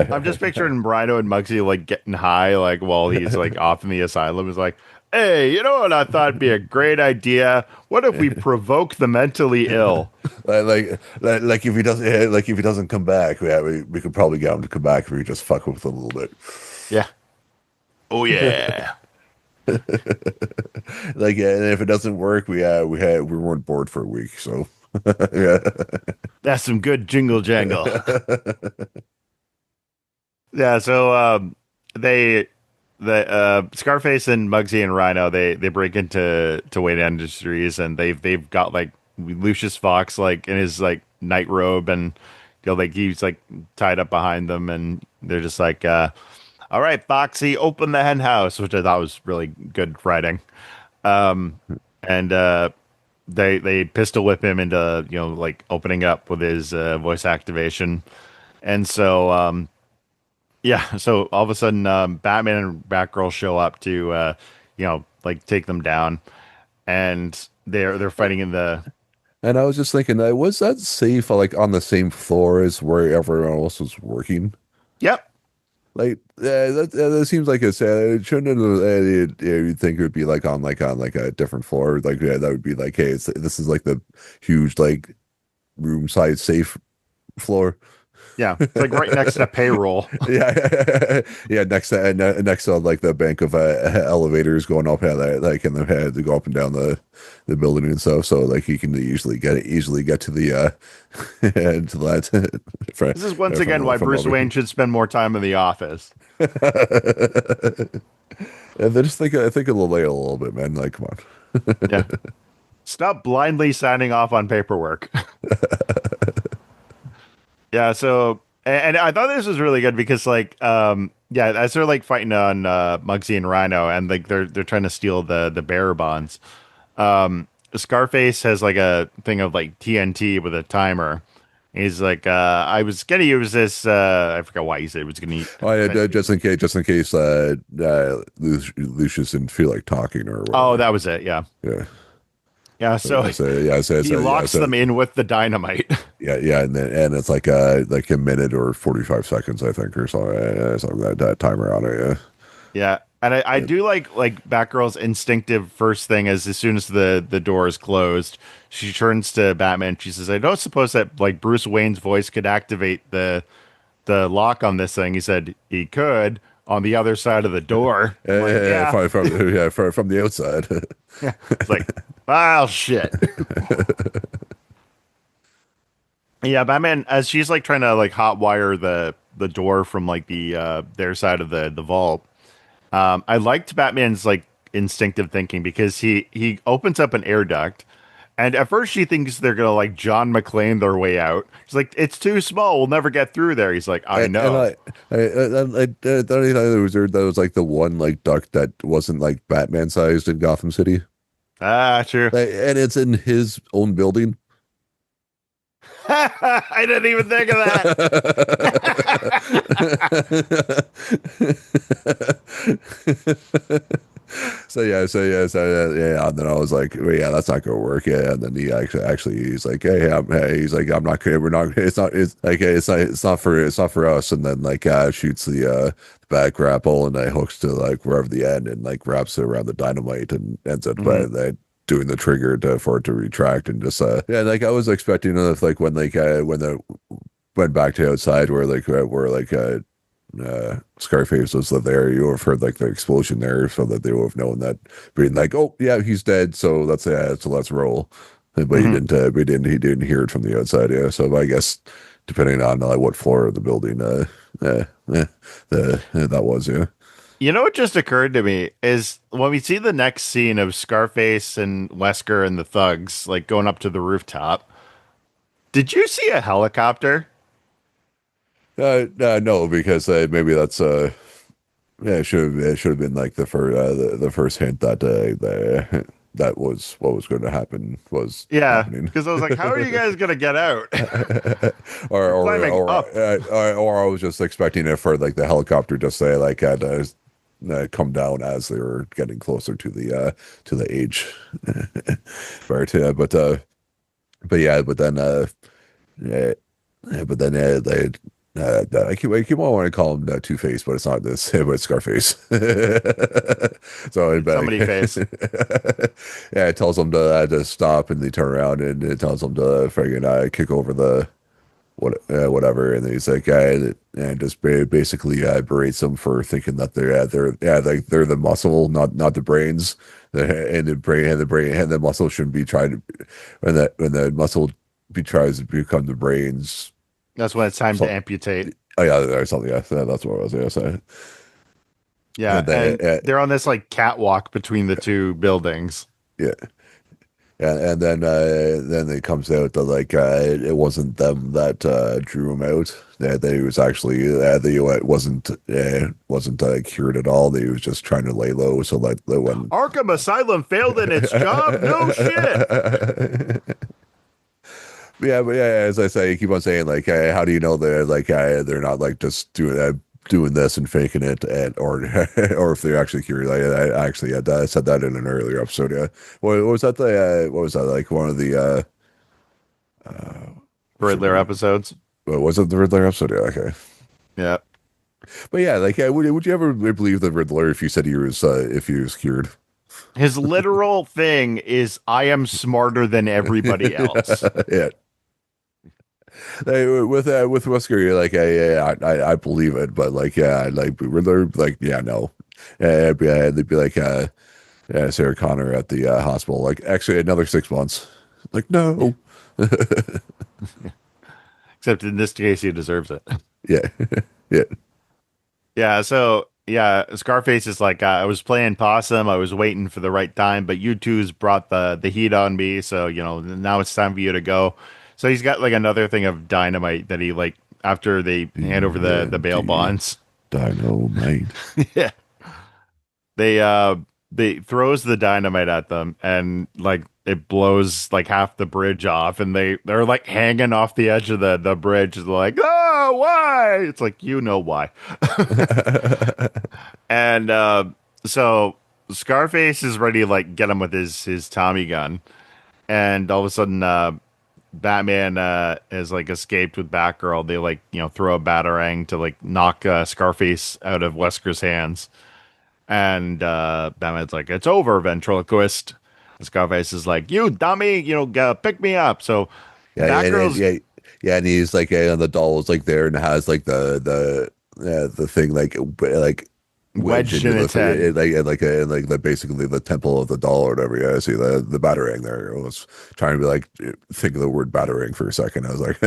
I'm just picturing Rhino and Muggsy like getting high, like while he's like off in the asylum. Is like, hey, you know what I thought would be a great idea? What if we provoke the mentally ill? Like if he doesn't come back, we could probably get him to come back if we just fuck with him a little bit. Yeah. Oh yeah. Like yeah, and if it doesn't work, we weren't bored for a week, so yeah. That's some good jingle jangle. Yeah, so they the Scarface and Muggsy and Rhino they break into Wayne Industries and they've got like Lucius Fox like in his like night robe and like he's like tied up behind them and they're just like all right, Foxy, open the hen house, which I thought was really good writing. And they pistol whip him into like opening up with his voice activation. And so yeah, so all of a sudden, Batman and Batgirl show up to, like take them down, and they're fighting in the. And I was just thinking, was that safe like on the same floor as where everyone else was working? Yep, like that seems like it shouldn't have, you'd think it would be like a different floor. Like that would be like, hey, this is like the huge like room size safe floor. Yeah, it's like right next to payroll. Yeah, yeah. Next to like the bank of elevators going up, like in the head to go up and down the building and stuff. So like you can easily get to the to that This is once again why from Bruce over. Wayne should spend more time in the office. And then just think of the layer a little bit, man. Like, come Yeah. Stop blindly signing off on paperwork. Yeah, so and I thought this was really good because like yeah, as they're like fighting on Muggsy and Rhino and like they're trying to steal the bearer bonds. Scarface has like a thing of like TNT with a timer. He's like, I was gonna use this. I forgot why he said he was gonna on. Oh yeah, essentially. just in case Lucius didn't feel like talking or Oh, whatever. that was it. Yeah, Yeah. yeah. So So he yeah, locks them in with the dynamite. yeah, and it's like a minute or 45 seconds, I think, or something. Something that timer on it. Yeah. And I Yeah. do like Batgirl's instinctive first thing is as soon as the door is closed, she turns to Batman. She says, "I don't suppose that like Bruce Wayne's voice could activate the lock on this thing." He said he could on the other side of the door. I'm like, yeah, From the outside. yeah. It's like, oh shit. Yeah, Batman as she's like trying to like hotwire the door from like the their side of the vault. I liked Batman's like instinctive thinking because he opens up an air duct, and at first she thinks they're gonna like John McClane their way out. She's like, "It's too small. We'll never get through there." He's like, "I And know." I don't even know that was like the one like duck that wasn't like Batman sized in Gotham City. Ah, true. And it's in his own building. I didn't even think of that. Yeah. And then I was like, well, yeah, that's not gonna work. Yeah, and then he actually he's like, he's like, I'm not gonna, we're not, it's not for us. And then like shoots the back grapple and hooks to like wherever the end and like wraps it around the dynamite and ends up Mhm. doing the trigger for it to retract and just yeah, like I was expecting if like when the went back to outside where Scarface was there, you would have heard like the explosion there, so that they would have known that being like, oh yeah, he's dead, so let's roll. But Mhm. he didn't hear it from the outside, yeah. So I guess depending on what floor of the building, that was, yeah. You know what just occurred to me is when we see the next scene of Scarface and Wesker and the thugs like going up to the rooftop. Did you see a helicopter? No, because maybe that's yeah, it should have been like the first hint that that was what was going to happen was Yeah, happening. because I was like, "How are you guys gonna get out?" or, They're or climbing or up. or I was just expecting it for like the helicopter just say like had come down as they were getting closer to the age part. Yeah, but yeah, but then yeah, but then they. I keep on wanting to call him Two Face, but it's not this, but it's Scarface. So It's somebody face. yeah, it tells him to stop, and they turn around, and it tells him to friggin' kick over the whatever, and he's like, and just basically berates them for thinking that they're the muscle, not the brains, and the muscle shouldn't be trying to when the muscle tries to become the brains. That's when it's time to So, amputate. oh yeah, or something. Yeah, that's what I was gonna say. Yeah, And then and they're on this like catwalk between the two buildings. yeah, and then it comes out that like it wasn't them that drew him out. That they was actually wasn't cured at all. They was just trying to lay low. So like the one. Arkham Asylum failed in its job. No shit. Yeah, but yeah, as I say, you keep on saying like, how do you know they're not like just doing this and faking it, and or or if they're actually curious? I actually had said that in an earlier episode. Yeah, what was that? What was that like? One of the Riddler super, episodes. what was it? The Riddler episode? Yeah, okay. Yeah. But yeah, like, would you ever believe the Riddler if he was cured? His literal thing is, I am smarter than everybody else. Yeah, with Wesker, you're like, I believe it, but like, yeah, like Riddler, like, yeah, no, they'd be like, Sarah Connor at the hospital, like, actually another 6 months, like, no, Except in this case, he deserves it. yeah, yeah, Yeah, so yeah, Scarface is like, I was playing possum, I was waiting for the right time, but you two's brought the heat on me, so now it's time for you to go. So he's got like another thing of dynamite that he like after they hand over the bail DMD, bonds. Dynamite. Yeah. They they throws the dynamite at them and like it blows like half the bridge off and they're like hanging off the edge of the bridge. They're like, oh, why? It's like, you know why. And so Scarface is ready to like get him with his Tommy gun, and all of a sudden, Batman has like escaped with Batgirl. They like throw a batarang to like knock Scarface out of Wesker's hands, and Batman's like, "It's over, ventriloquist." And Scarface is like, "You dummy, pick me up." So Yeah, Batgirl's yeah, yeah, and he's like, and the doll is like there and has like the thing like wedged wedged into in the its head. like the basically the temple of the doll or whatever. Yeah, I see the batarang there. I was trying to be like think of the word batarang for a second. I was like,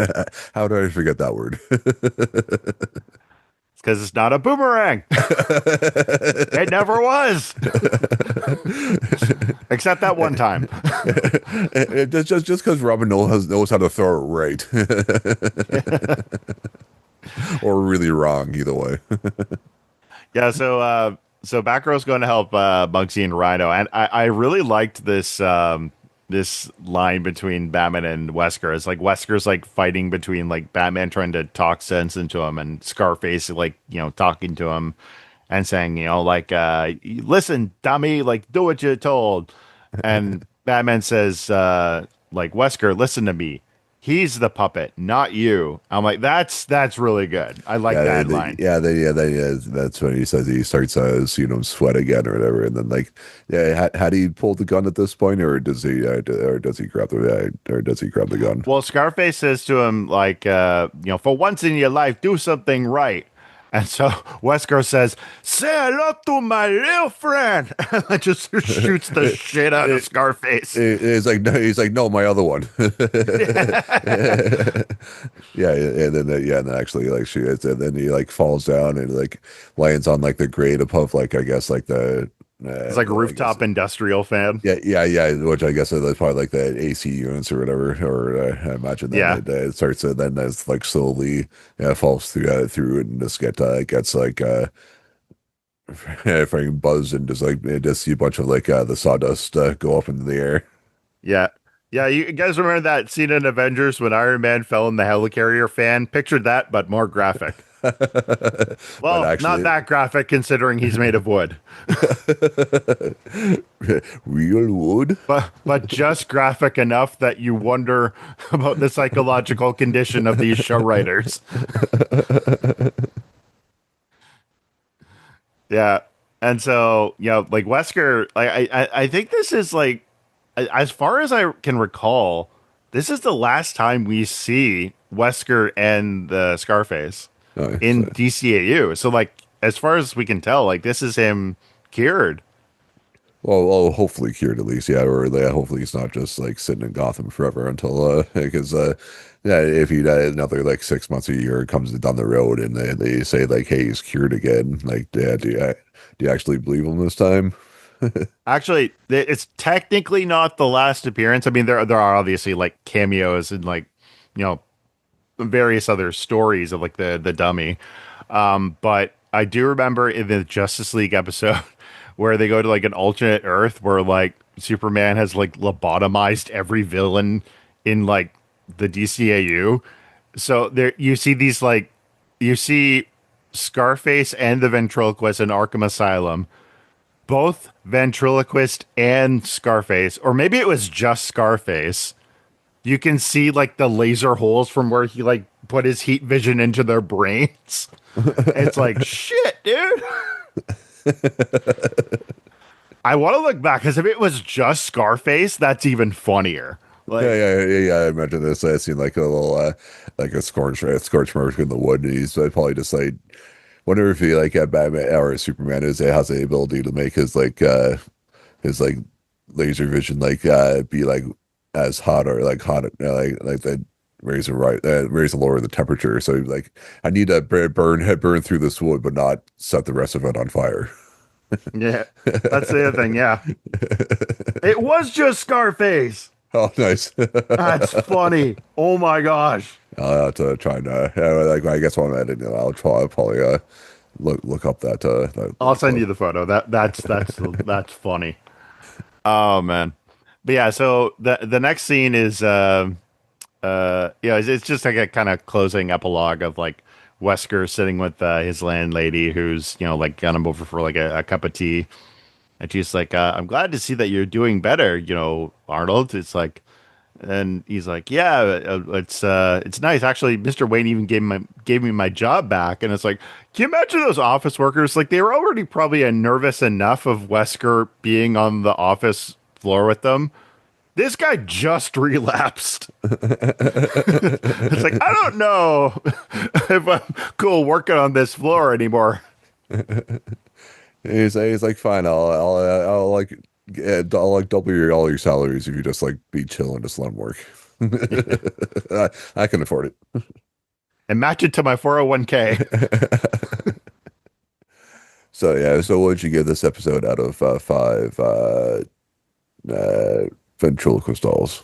how did I forget that word? It's because it's not a boomerang. It never was, except that one time. Just because Robin knows how to throw it right or really wrong either way. Yeah, so Batgirl's going to help Bugsy and Rhino, and I really liked this line between Batman and Wesker. It's like Wesker's like fighting between like Batman trying to talk sense into him and Scarface like talking to him and saying like listen dummy, like do what you're told, and Batman says like, Wesker, listen to me. He's the puppet, not you. I'm like, that's really good. I like Yeah, that line. that's when he says he starts seeing him sweat again or whatever, and then like, yeah, had he pulled the gun at this point, or does he grab the gun? Well, Scarface says to him, like, for once in your life, do something right. And so Wesker says, say hello to my little friend. And just shoots the shit out of It, Scarface. it's like no, he's like no, my other one. Yeah, and then yeah, and then actually like shoots, and then he like falls down and like lands on like the grade above like I guess like It's like a I guess rooftop industrial fan. yeah, which I guess that's probably like the AC units or whatever, or I imagine that Yeah. it starts and then it's like slowly falls through and just gets like fucking buzzed and just like just see a bunch of like the sawdust go up into the air. Yeah. Yeah, you guys remember that scene in Avengers when Iron Man fell in the helicarrier fan? Pictured that, but more graphic. But Well, not actually, that graphic considering he's made of wood, real wood. but just graphic enough that you wonder about the psychological condition of these show writers. Yeah. And so, like Wesker, like I think this is like as far as I can recall, this is the last time we see Wesker and the Scarface Nice. in DCAU. So like as far as we can tell, like this is him cured. Well, hopefully cured at least, yeah, or hopefully he's not just like sitting in Gotham forever until because yeah, if he another like 6 months a year comes down the road and they say like, hey, he's cured again, like, yeah, do you actually believe him this time? Actually, it's technically not the last appearance. I mean, there are obviously like cameos and like you know various other stories of like the dummy. But I do remember in the Justice League episode where they go to like an alternate Earth where like Superman has like lobotomized every villain in like the DCAU. So there you see these like you see Scarface and the ventriloquist in Arkham Asylum, both ventriloquist and Scarface, or maybe it was just Scarface. You can see like the laser holes from where he like put his heat vision into their brains. It's like shit, dude. I want to look back because if it was just Scarface, that's even funnier. Yeah, Like, yeah. I imagine this. I seen like a little, like a scorch mark in the wood, and he's probably just like, wonder if he like Batman or Superman has the ability to make his like laser vision be like as hot or like hot like that raise and lower the temperature. So like, I need to burn through this wood, but not set the rest of it on fire. yeah, that's the other thing. Yeah, it was just Scarface. Oh, nice. That's funny. Oh my gosh. I'll have to try and like I guess while I'm editing it, I'll probably look up I'll that send photo. you the photo. That's funny. Oh man. But yeah, so the next scene is yeah, it's just like a kind of closing epilogue of like Wesker sitting with his landlady who's, like got him over for like a cup of tea. And she's like, I'm glad to see that you're doing better, Arnold. It's like, and he's like, yeah, it's nice. Actually, Mr. Wayne even gave me my job back. And it's like, can you imagine those office workers? Like they were already probably nervous enough of Wesker being on the office floor with them. This guy just relapsed. It's like, I don't know if I'm cool working on this floor anymore. He's like, fine, I'll like I'll like double all your salaries if you just like be chill and just let him work. I can afford And match it to my 401k. it. So yeah, so what would you give this episode out of five uh ventriloquist dolls?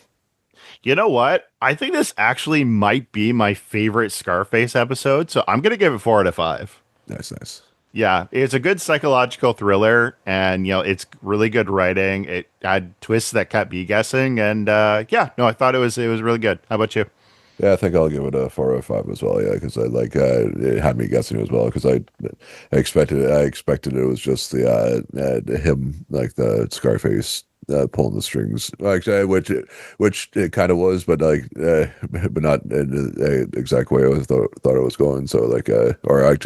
You know what? I think this actually might be my favorite Scarface episode. So I'm going to give it 4 out of 5. Nice, nice. Yeah, it's a good psychological thriller, and it's really good writing. It had twists that kept me guessing, and yeah, no, I thought it was really good. How about you? Yeah, I think I'll give it a 4 out of 5 as well. Yeah, because I like it had me guessing as well because I expected it was just the him like the Scarface pulling the strings, actually, which it kind of was, but like but not in the exact way thought it was going. So like or I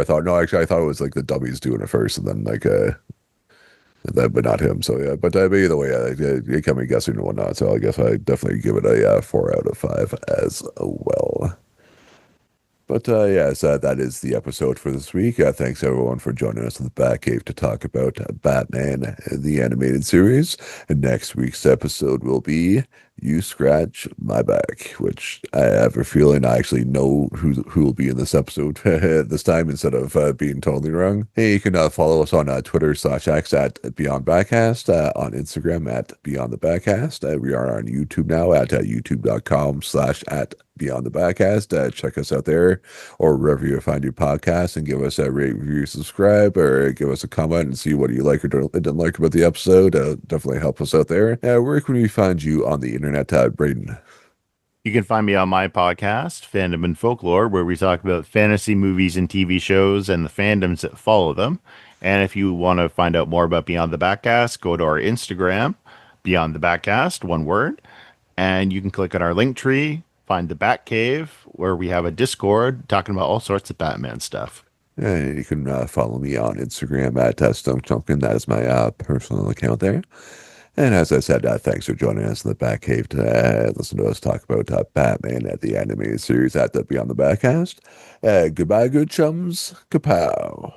thought no, actually I thought it was like the dummies doing it first, and then like that, but not him. So yeah, but either way, it kept me guessing and whatnot. So I guess I definitely give it a 4 out of 5 as well. But yes, that is the episode for this week. Thanks everyone for joining us in the Batcave to talk about Batman, the animated series. And next week's episode will be You Scratch My Back, which I have a feeling I actually know who will be in this episode this time instead of being totally wrong. Hey, you can follow us on Twitter/X at Beyond Backcast, on Instagram at Beyond the Backcast. We are on YouTube now at youtube.com/at Beyond the Backcast. Check us out there or wherever you find your podcast and give us a rate, review, subscribe, or give us a comment and see what you like or didn't like about the episode. Definitely help us out there. Where can we find you on the internet, Braden? You can find me on my podcast, Fandom and Folklore, where we talk about fantasy movies and TV shows and the fandoms that follow them. And if you want to find out more about Beyond the Backcast, go to our Instagram, Beyond the Backcast, one word, and you can click on our link tree, find the Batcave, where we have a Discord talking about all sorts of Batman stuff. And you can follow me on Instagram at Stunk Chumpkin. That is my personal account there. And as I said, thanks for joining us in the Batcave to listen to us talk about Batman at the animated series at the Beyond the Backcast. Goodbye, good chums. Kapow.